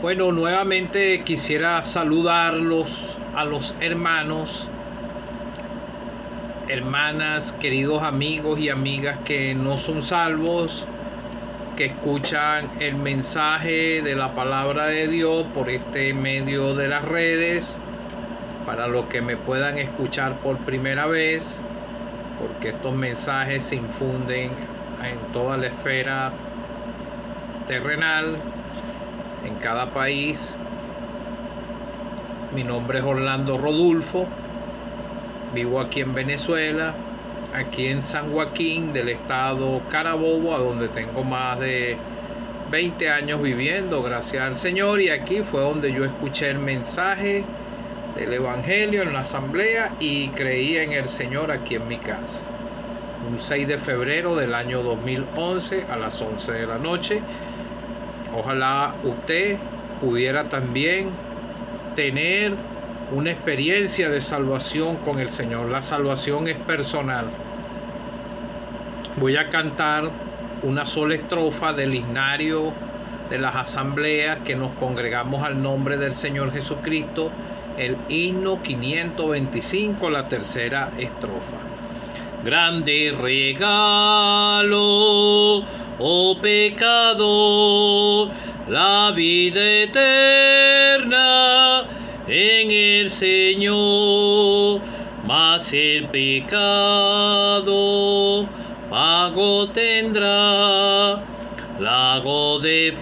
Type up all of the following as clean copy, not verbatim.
Bueno, nuevamente quisiera saludarlos a los hermanos, hermanas, queridos amigos y amigas que no son salvos, que escuchan el mensaje de la palabra de Dios por este medio de las redes, para los que me puedan escuchar por primera vez, porque estos mensajes se infunden en toda la esfera terrenal, en cada país. Mi nombre es Orlando Rodulfo, vivo aquí en Venezuela, aquí en San Joaquín del estado Carabobo, a donde tengo más de 20 años viviendo, gracias al Señor, y aquí fue donde yo escuché el mensaje del Evangelio en la asamblea y creí en el Señor aquí en mi casa. Un 6 de febrero del año 2011 a las 11 de la noche. Ojalá usted pudiera también tener una experiencia de salvación con el Señor. La salvación es personal. Voy a cantar una sola estrofa del himnario de las asambleas que nos congregamos al nombre del Señor Jesucristo, el himno 525, la tercera estrofa. Grande regalo, oh pecador, la vida eterna en el Señor, mas el pecado pago tendrá, lago de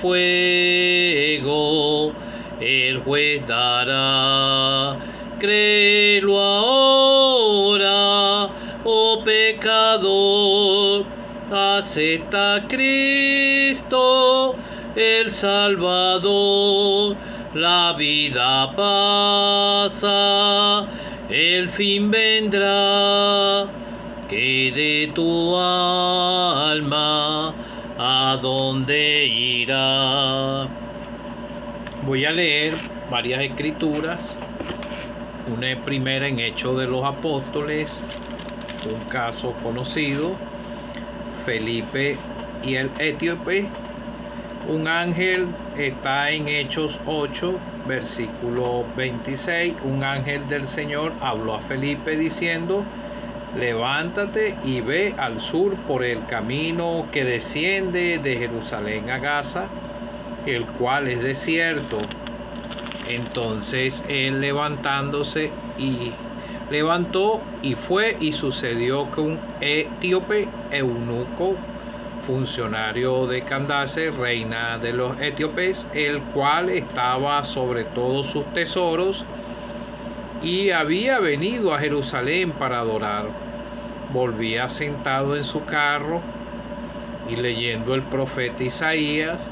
fuego el juez dará. Créelo ahora, oh pecador, acepta a Cristo el Salvador. La vida pasa, el fin vendrá. Quede tu alma, ¿a dónde irá? Voy a leer varias escrituras. Una primera en Hechos de los Apóstoles, un caso conocido, Felipe y el etíope. Un ángel está en Hechos 8, versículo 26. Un ángel del Señor habló a Felipe diciendo: levántate y ve al sur por el camino que desciende de Jerusalén a Gaza, el cual es desierto. Entonces él levantó y fue, y sucedió que un etíope eunuco, funcionario de Candace, reina de los etíopes, el cual estaba sobre todos sus tesoros y había venido a Jerusalén para adorar, volvía sentado en su carro y leyendo el profeta Isaías.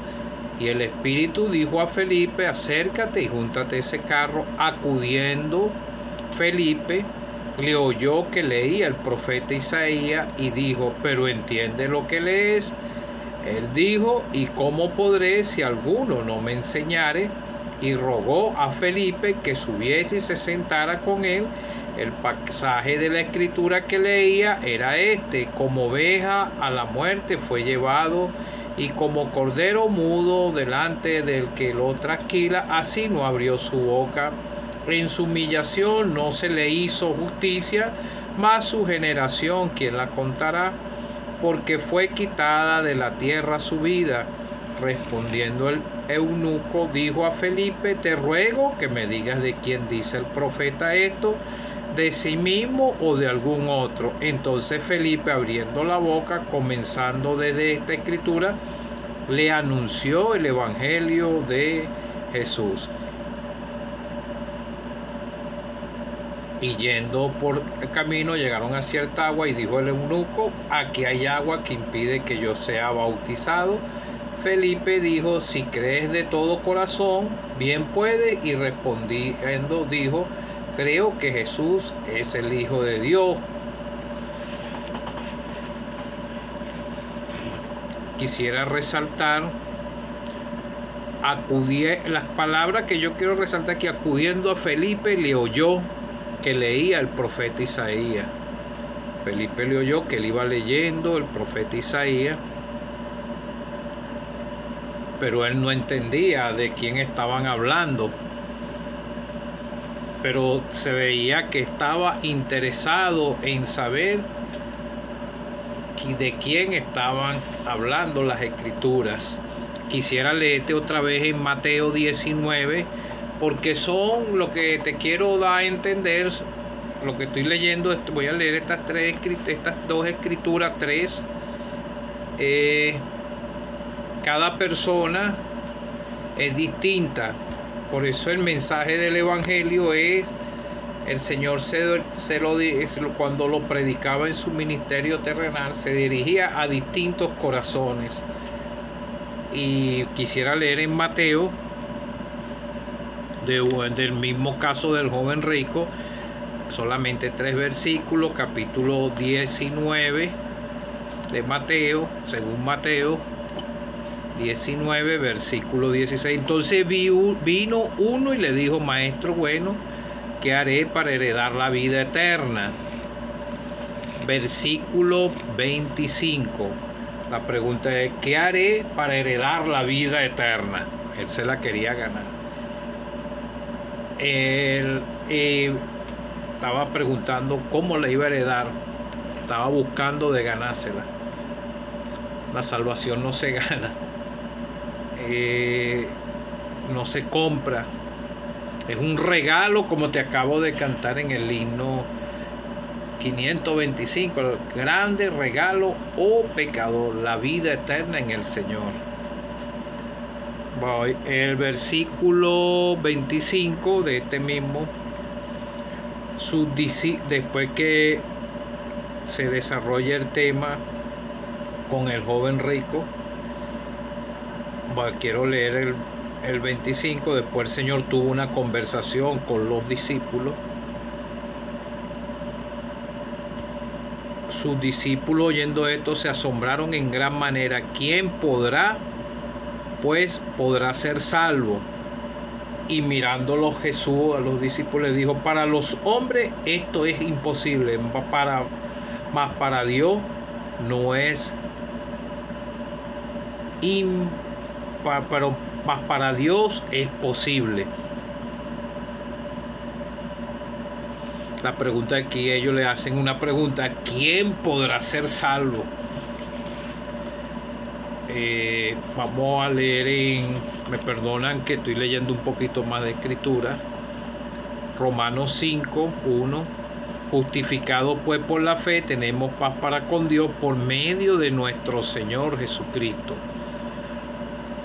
Y el Espíritu dijo a Felipe: acércate y júntate a ese carro. Acudiendo Felipe, le oyó que leía el profeta Isaías y dijo: pero ¿entiende lo que lees? Él dijo: ¿y cómo podré si alguno no me enseñare? Y rogó a Felipe que subiese y se sentara con él. El pasaje de la escritura que leía era este: como oveja a la muerte fue llevado, y como cordero mudo delante del que lo trasquila, así no abrió su boca. En su humillación no se le hizo justicia, mas su generación, ¿quién la contará? Porque fue quitada de la tierra su vida. Respondiendo el eunuco, dijo a Felipe: te ruego que me digas de quién dice el profeta esto, de sí mismo o de algún otro. Entonces Felipe, abriendo la boca, comenzando desde esta escritura, le anunció el evangelio de Jesús. Y yendo por el camino llegaron a cierta agua, y dijo el eunuco: aquí hay agua que impide que yo sea bautizado. Felipe dijo: si crees de todo corazón, bien puede. Y respondiendo dijo: creo que Jesús es el Hijo de Dios. Quisiera resaltar, las palabras que yo quiero resaltar aquí. Acudiendo a Felipe, le oyó que leía el profeta Isaías. Felipe le oyó que él iba leyendo el profeta Isaías. pero él no entendía de quién estaban hablando. Pero se veía que estaba interesado en saber de quién estaban hablando las escrituras. Quisiera leerte otra vez en Mateo 19, porque son lo que te quiero dar a entender, lo que estoy leyendo. Voy a leer estas dos escrituras, tres. Cada persona es distinta, por eso el mensaje del evangelio es, el Señor cuando lo predicaba en su ministerio terrenal, se dirigía a distintos corazones. Y quisiera leer en Mateo, del mismo caso del joven rico, solamente 3 versículos, capítulo 19 de Mateo, según Mateo 19, versículo 16. Entonces vino uno y le dijo: Maestro bueno, ¿qué haré para heredar la vida eterna? Versículo 25. La pregunta es: ¿qué haré para heredar la vida eterna? Él se la quería ganar. Él estaba preguntando cómo la iba a heredar. Estaba buscando de ganársela. La salvación no se gana. No se compra. Es un regalo, como te acabo de cantar en el himno 525, el grande regalo, oh pecador, la vida eterna en el Señor. El versículo 25 de este mismo, después que se desarrolla el tema con el joven rico, quiero leer el 25. Después el Señor tuvo una conversación con los discípulos. Sus discípulos, oyendo esto, se asombraron en gran manera. ¿Quién podrá ser salvo? Y mirándolo Jesús a los discípulos, les dijo: para los hombres esto es imposible, mas para Dios no es mas para Dios es posible. La pregunta aquí, ellos le hacen una pregunta: ¿quién podrá ser salvo? Vamos a leer me perdonan que estoy leyendo un poquito más de escritura. Romanos 5, 1. Justificados pues por la fe, tenemos paz para con Dios por medio de nuestro Señor Jesucristo.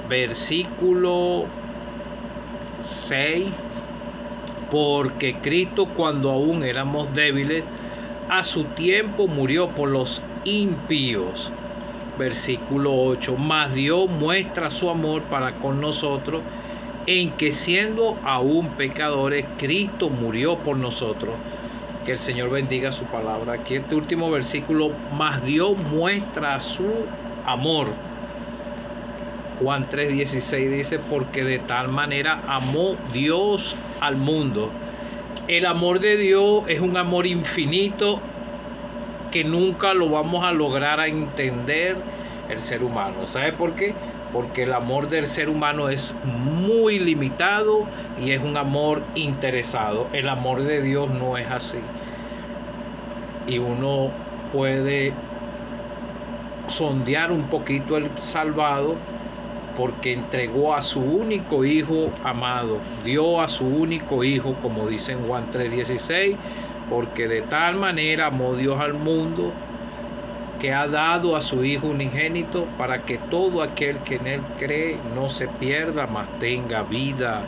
Versículo 6. Porque Cristo, cuando aún éramos débiles, a su tiempo murió por los impíos. Versículo 8. Mas Dios muestra su amor para con nosotros, en que siendo aún pecadores, Cristo murió por nosotros. Que el Señor bendiga su palabra. Aquí este último versículo: mas Dios muestra su amor. Juan 3:16 dice: porque de tal manera amó Dios al mundo. El amor de Dios es un amor infinito que nunca lo vamos a lograr a entender el ser humano. ¿Sabe por qué? Porque el amor del ser humano es muy limitado y es un amor interesado. El amor de Dios no es así. Y uno puede sondear un poquito el salvado, porque entregó a su único hijo amado, dio a su único hijo, como dice en Juan 3:16, porque de tal manera amó Dios al mundo, que ha dado a su hijo unigénito, para que todo aquel que en él cree no se pierda, mas tenga vida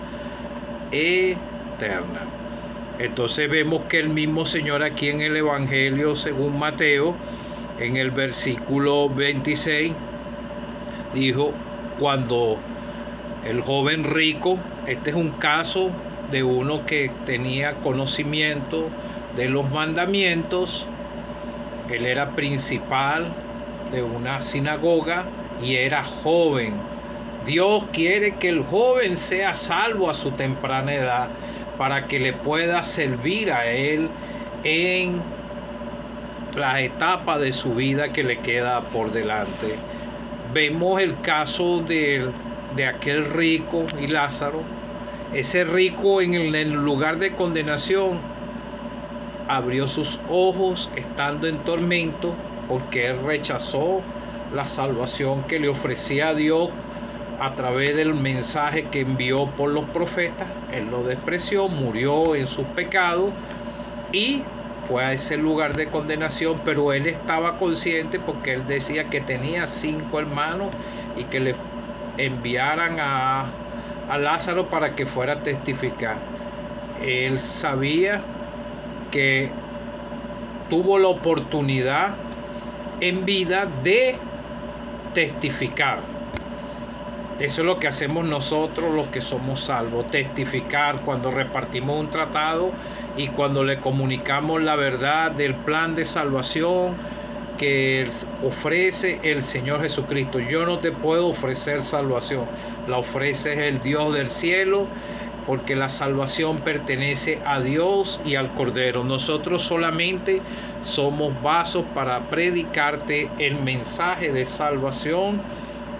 eterna. Entonces vemos que el mismo Señor aquí en el Evangelio según Mateo, en el versículo 26, dijo: cuando el joven rico, este es un caso de uno que tenía conocimiento de los mandamientos, él era principal de una sinagoga y era joven. Dios quiere que el joven sea salvo a su temprana edad, para que le pueda servir a él en la etapa de su vida que le queda por delante. Vemos el caso del de aquel rico y Lázaro. Ese rico en el lugar de condenación abrió sus ojos estando en tormento, porque él rechazó la salvación que le ofrecía a Dios a través del mensaje que envió por los profetas. Él lo despreció, murió en sus pecados y fue a ese lugar de condenación, pero él estaba consciente porque él decía que tenía 5 hermanos y que le enviaran a Lázaro para que fuera a testificar. Él sabía que tuvo la oportunidad en vida de testificar. Eso es lo que hacemos nosotros los que somos salvos, testificar cuando repartimos un tratado y cuando le comunicamos la verdad del plan de salvación que ofrece el Señor Jesucristo. Yo no te puedo ofrecer salvación, la ofrece el Dios del cielo, porque la salvación pertenece a Dios y al Cordero. Nosotros solamente somos vasos para predicarte el mensaje de salvación.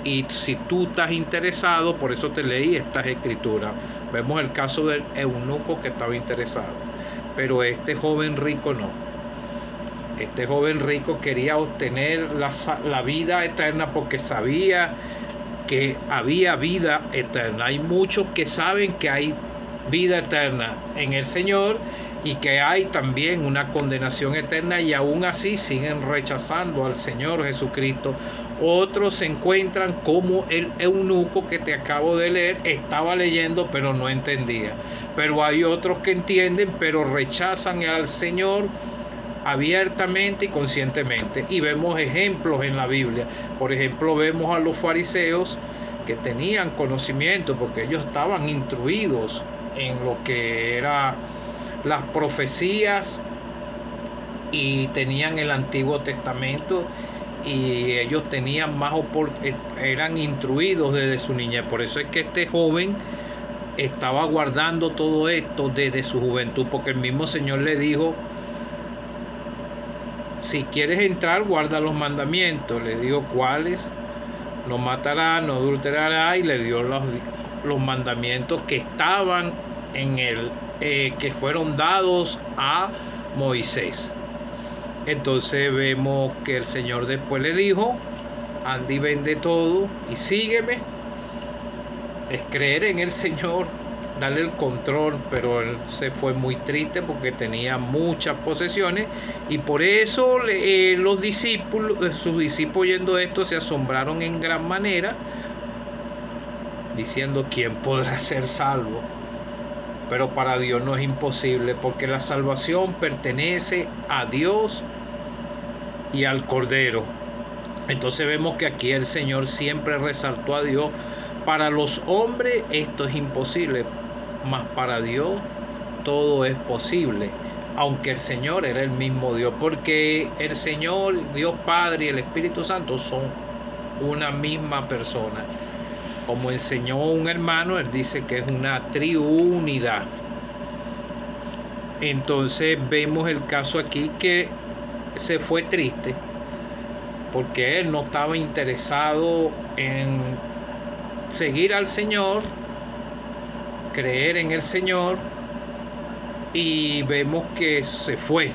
Y si tú estás interesado, por eso te leí estas escrituras. Vemos el caso del eunuco que estaba interesado, pero este joven rico no. Este joven rico quería obtener la vida eterna porque sabía que había vida eterna. Hay muchos que saben que hay vida eterna en el Señor y que hay también una condenación eterna, y aún así siguen rechazando al Señor Jesucristo. Otros se encuentran como el eunuco que te acabo de leer, estaba leyendo pero no entendía. Pero hay otros que entienden pero rechazan al Señor abiertamente y conscientemente. Y vemos ejemplos en la Biblia. Por ejemplo, vemos a los fariseos que tenían conocimiento porque ellos estaban instruidos en lo que eran las profecías y tenían el Antiguo Testamento, y ellos tenían eran instruidos desde su niñez. Por eso es que este joven estaba guardando todo esto desde su juventud, porque el mismo Señor le dijo: si quieres entrar, guarda los mandamientos. Le dijo cuáles: no matará, no adulterará, y le dio los mandamientos que estaban en que fueron dados a Moisés. Entonces vemos que el Señor después le dijo: anda y vende todo y sígueme. Es creer en el Señor, darle el control. Pero él se fue muy triste porque tenía muchas posesiones, y por eso sus discípulos oyendo esto se asombraron en gran manera, diciendo: ¿quién podrá ser salvo? Pero para Dios no es imposible, porque la salvación pertenece a Dios y al Cordero. Entonces vemos que aquí el Señor siempre resaltó a Dios. Para los hombres esto es imposible, mas para Dios todo es posible. Aunque el Señor era el mismo Dios, porque el Señor, Dios Padre y el Espíritu Santo son una misma persona. Como enseñó un hermano, él dice que es una triunidad. Entonces vemos el caso aquí que se fue triste porque él no estaba interesado en seguir al Señor, creer en el Señor, y vemos que se fue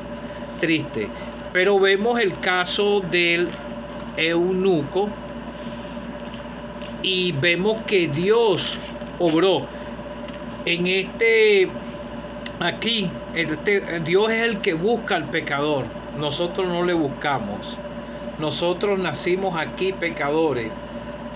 triste. Pero vemos el caso del eunuco y vemos que Dios obró en aquí. Dios es el que busca al pecador, nosotros no le buscamos. Nosotros nacimos aquí pecadores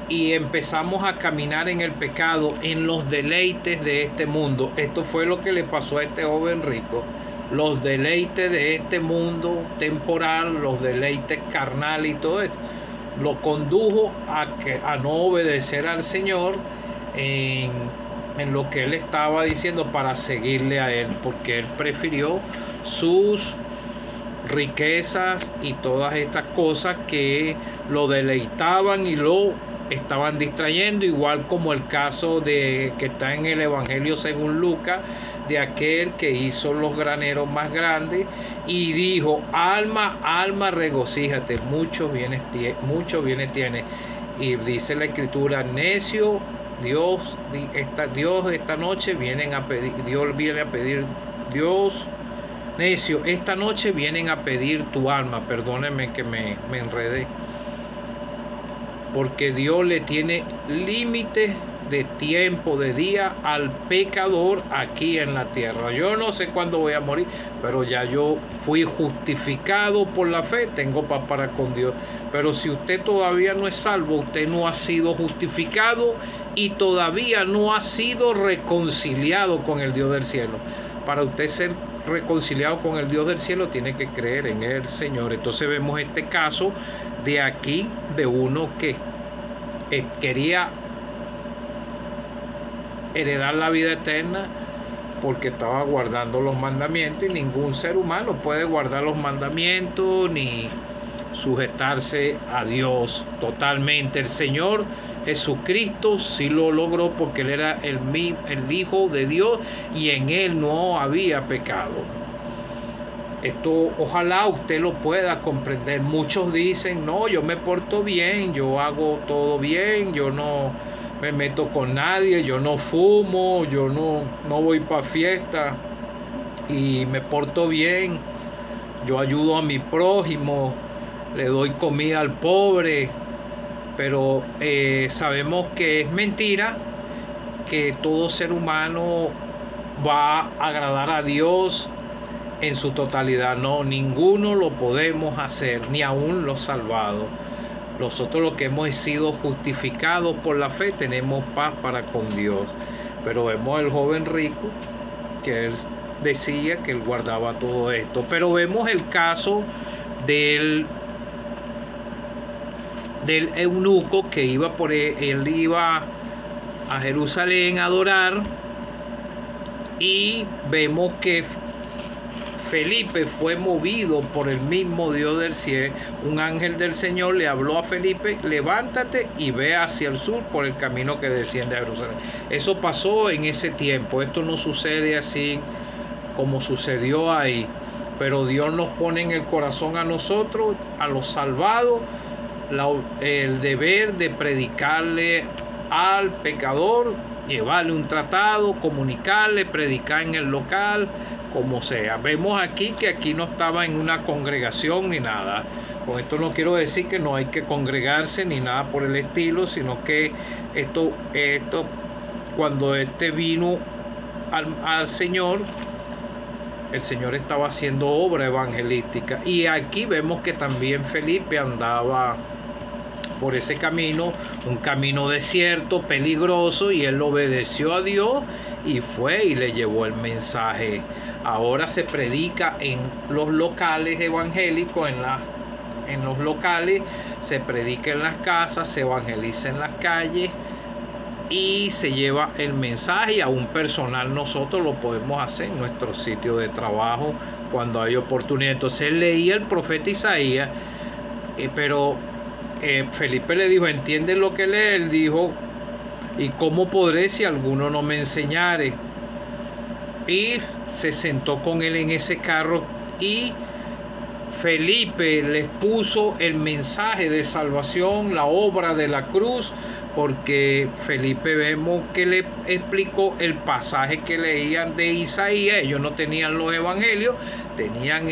y empezamos a caminar en el pecado, en los deleites de este mundo. Esto fue lo que le pasó a este joven rico. Los deleites de este mundo temporal, los deleites carnales y todo esto, lo condujo a no obedecer al Señor en lo que él estaba diciendo para seguirle a él, porque él prefirió sus riquezas y todas estas cosas que lo deleitaban y lo estaban distrayendo, igual como el caso que está en el Evangelio según Lucas, de aquel que hizo los graneros más grandes y dijo: alma, alma, regocíjate, muchos bienes tienes. Y dice la Escritura: necio, Dios esta noche vienen a pedir, Dios viene a pedir, Dios necio, esta noche vienen a pedir tu alma. Perdónenme que me enredé. Porque Dios le tiene límites de tiempo, de día al pecador aquí en la tierra. Yo no sé cuándo voy a morir, pero ya yo fui justificado por la fe, tengo paz para con Dios. Pero si usted todavía no es salvo, usted no ha sido justificado y todavía no ha sido reconciliado con el Dios del cielo. Para usted ser reconciliado con el Dios del cielo, tiene que creer en el Señor. Entonces vemos este caso de aquí, de uno que quería heredar la vida eterna porque estaba guardando los mandamientos, y ningún ser humano puede guardar los mandamientos ni sujetarse a Dios totalmente. El Señor Jesucristo sí lo logró porque Él era el Hijo de Dios y en Él no había pecado. Esto ojalá usted lo pueda comprender. Muchos dicen, no, yo me porto bien, yo hago todo bien, yo no me meto con nadie, yo no fumo, yo no voy para fiesta y me porto bien, yo ayudo a mi prójimo, le doy comida al pobre. Pero sabemos que es mentira, que todo ser humano va a agradar a Dios en su totalidad. No, ninguno lo podemos hacer, ni aún los salvados. Nosotros, los que hemos sido justificados por la fe, tenemos paz para con Dios. Pero vemos el joven rico, que él decía que él guardaba todo esto. Pero vemos el caso del eunuco que él iba a Jerusalén a adorar, y vemos que Felipe fue movido por el mismo Dios del cielo. Un ángel del Señor le habló a Felipe: levántate y ve hacia el sur por el camino que desciende a Jerusalén. Eso pasó en ese tiempo. Esto no sucede así como sucedió ahí, pero Dios nos pone en el corazón a nosotros, a los salvados, el deber de predicarle al pecador, llevarle un tratado, comunicarle, predicar en el local, como sea. Vemos aquí que aquí no estaba en una congregación ni nada. Con esto no quiero decir que no hay que congregarse ni nada por el estilo, sino que esto cuando vino al Señor, el Señor estaba haciendo obra evangelística. Y aquí vemos que también Felipe andaba por ese camino, un camino desierto, peligroso, y él obedeció a Dios y fue y le llevó el mensaje. Ahora se predica en los locales evangélicos, en los locales, se predica en las casas, se evangeliza en las calles y se lleva el mensaje. Y aún personal nosotros lo podemos hacer en nuestro sitio de trabajo cuando hay oportunidad. Entonces él leía el profeta Isaías, pero Felipe le dijo: ¿entiendes lo que lee? Él dijo: ¿y cómo podré si alguno no me enseñare? Y se sentó con él en ese carro y Felipe les puso el mensaje de salvación, la obra de la cruz, porque Felipe vemos que le explicó el pasaje que leían de Isaías. Ellos no tenían los evangelios, tenían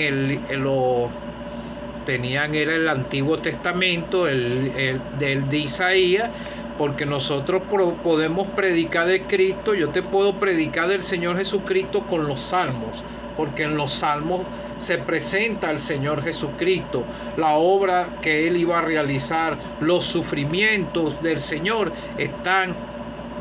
era el Antiguo Testamento, de Isaías, porque nosotros podemos predicar de Cristo. Yo te puedo predicar del Señor Jesucristo con los salmos, porque en los salmos se presenta al Señor Jesucristo, la obra que Él iba a realizar, los sufrimientos del Señor están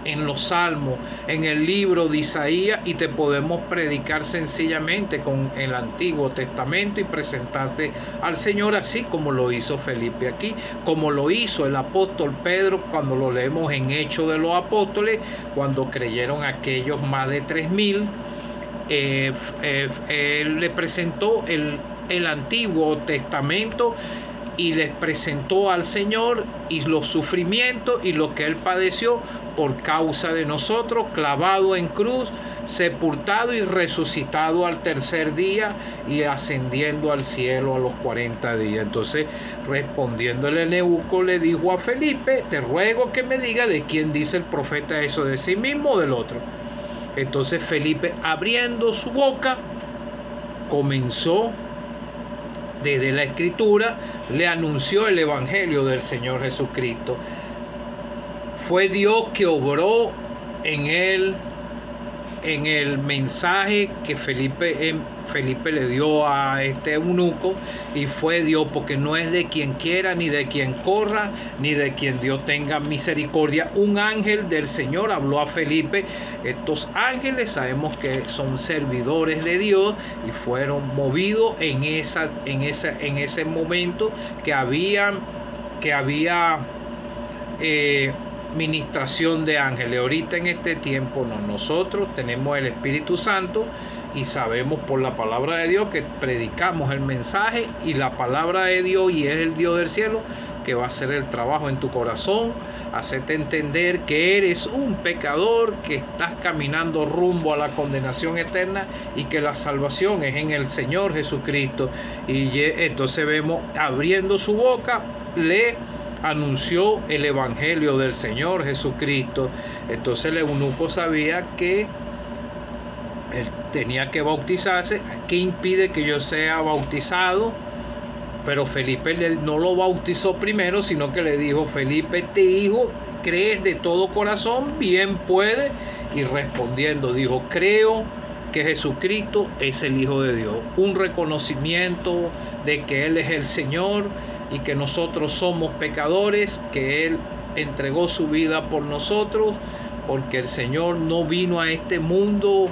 en los salmos, en el libro de Isaías, y te podemos predicar sencillamente con el Antiguo Testamento y presentarte al Señor, así como lo hizo Felipe aquí, como lo hizo el apóstol Pedro cuando lo leemos en Hechos de los Apóstoles, cuando creyeron aquellos más de 3,000. Él le presentó el Antiguo Testamento y les presentó al Señor y los sufrimientos y lo que Él padeció por causa de nosotros, clavado en cruz, sepultado y resucitado al tercer día y ascendiendo al cielo a los 40 días. Entonces, respondiéndole Neuco, le dijo a Felipe: te ruego que me diga de quién dice el profeta eso, de sí mismo o del otro. Entonces Felipe, abriendo su boca, comenzó desde la escritura, le anunció el evangelio del Señor Jesucristo. Fue Dios que obró en él, en el mensaje que Felipe le dio a este eunuco, y fue Dios, porque no es de quien quiera, ni de quien corra, ni de quien Dios tenga misericordia. Un ángel del Señor habló a Felipe. Estos ángeles sabemos que son servidores de Dios y fueron movidos en ese momento que había ministración de ángeles. Ahorita en este tiempo no, nosotros tenemos el Espíritu Santo y sabemos por la palabra de Dios que predicamos el mensaje, y la palabra de Dios, y es el Dios del cielo que va a hacer el trabajo en tu corazón, hacerte entender que eres un pecador, que estás caminando rumbo a la condenación eterna y que la salvación es en el Señor Jesucristo. Y entonces vemos, abriendo su boca, le anunció el evangelio del Señor Jesucristo. Entonces el eunuco sabía que él tenía que bautizarse. ¿Qué impide que yo sea bautizado? Pero Felipe no lo bautizó primero, sino que le dijo: Felipe, este hijo, ¿crees de todo corazón? Bien puede. Y respondiendo dijo: creo que Jesucristo es el Hijo de Dios. Un reconocimiento de que Él es el Señor y que nosotros somos pecadores, que Él entregó su vida por nosotros, porque el Señor no vino a este mundo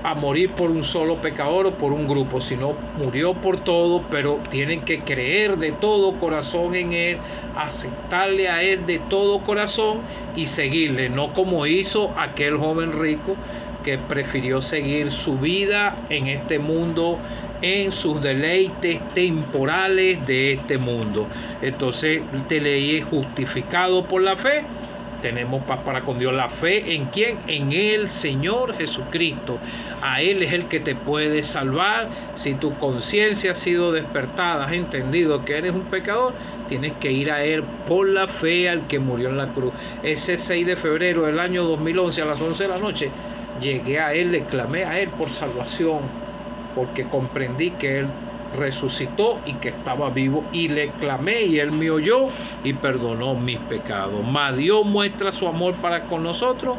a morir por un solo pecador o por un grupo, sino murió por todo. Pero tienen que creer de todo corazón en Él, aceptarle a Él de todo corazón y seguirle, no como hizo aquel joven rico que prefirió seguir su vida en este mundo, en sus deleites temporales de este mundo. Entonces te leí: justificado por la fe, tenemos paz para con Dios. La fe ¿en quién? En el Señor Jesucristo. A Él es el que te puede salvar. Si tu conciencia ha sido despertada, has entendido que eres un pecador, tienes que ir a Él por la fe al que murió en la cruz. Ese 6 de febrero del año 2011 a las 11 de la noche llegué a Él, le clamé a Él por salvación, porque comprendí que Él resucitó y que estaba vivo, y le clamé y Él me oyó y perdonó mis pecados. Mas Dios muestra su amor para con nosotros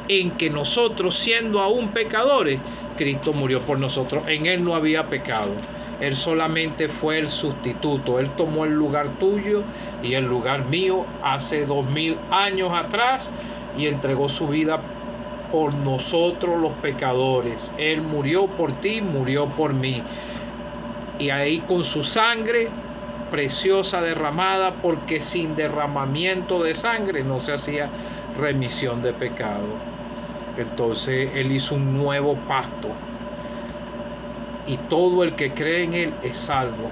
en que nosotros, siendo aún pecadores, Cristo murió por nosotros. En Él no había pecado, Él solamente fue el sustituto. Él tomó el lugar tuyo y el lugar mío hace 2000 años atrás y entregó su vida por nosotros los pecadores. Él murió por ti, murió por mí. Y ahí con su sangre preciosa derramada, porque sin derramamiento de sangre no se hacía remisión de pecado. Entonces Él hizo un nuevo pacto, y todo el que cree en Él es salvo.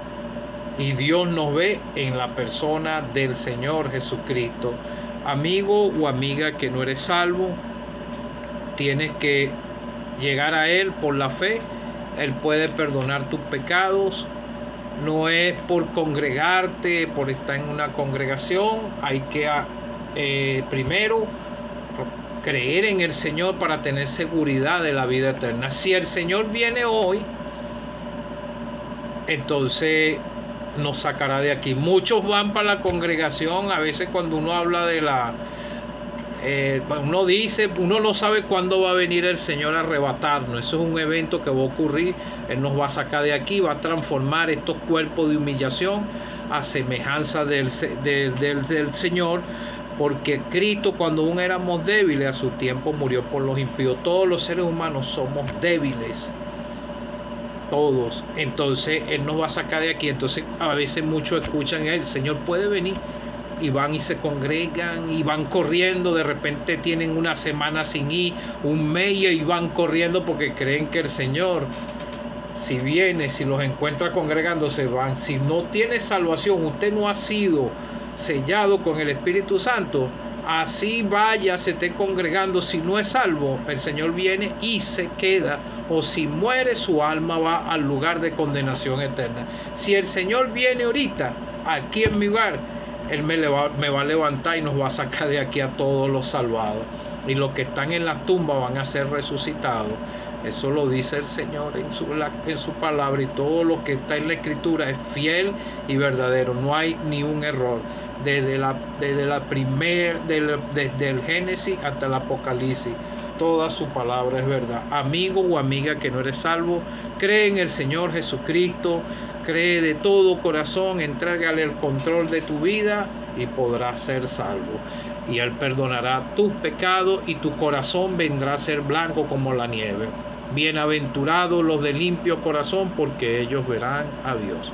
Y Dios nos ve en la persona del Señor Jesucristo. Amigo o amiga que no eres salvo, tienes que llegar a Él por la fe. Él puede perdonar tus pecados. No es por congregarte, por estar en una congregación. Hay que primero creer en el Señor para tener seguridad de la vida eterna. Si el Señor viene hoy, entonces nos sacará de aquí. Muchos van para la congregación. A veces cuando uno habla de uno dice, uno no sabe cuándo va a venir el Señor a arrebatarnos. Eso es un evento que va a ocurrir. Él nos va a sacar de aquí, va a transformar estos cuerpos de humillación a semejanza del Señor, porque Cristo, cuando aún éramos débiles, a su tiempo murió por los impíos. Todos los seres humanos somos débiles, todos. Entonces Él nos va a sacar de aquí. Entonces a veces muchos escuchan: el Señor puede venir, y van y se congregan y van corriendo. De repente tienen una semana sin ir, un mes, y van corriendo porque creen que el Señor, si viene, si los encuentra congregándose, van. Si no tiene salvación, usted no ha sido sellado con el Espíritu Santo, así vaya, se esté congregando, si no es salvo, el Señor viene y se queda, o si muere, su alma va al lugar de condenación eterna. Si el Señor viene ahorita, aquí en mi hogar, Él me va a levantar y nos va a sacar de aquí a todos los salvados. Y los que están en las tumbas van a ser resucitados. Eso lo dice el Señor en su palabra, y todo lo que está en la Escritura es fiel y verdadero. No hay ni un error. Desde el Génesis hasta el Apocalipsis, toda su palabra es verdad. Amigo o amiga que no eres salvo, cree en el Señor Jesucristo, cree de todo corazón, entrégale el control de tu vida y podrás ser salvo. Y Él perdonará tus pecados y tu corazón vendrá a ser blanco como la nieve. Bienaventurados los de limpio corazón, porque ellos verán a Dios.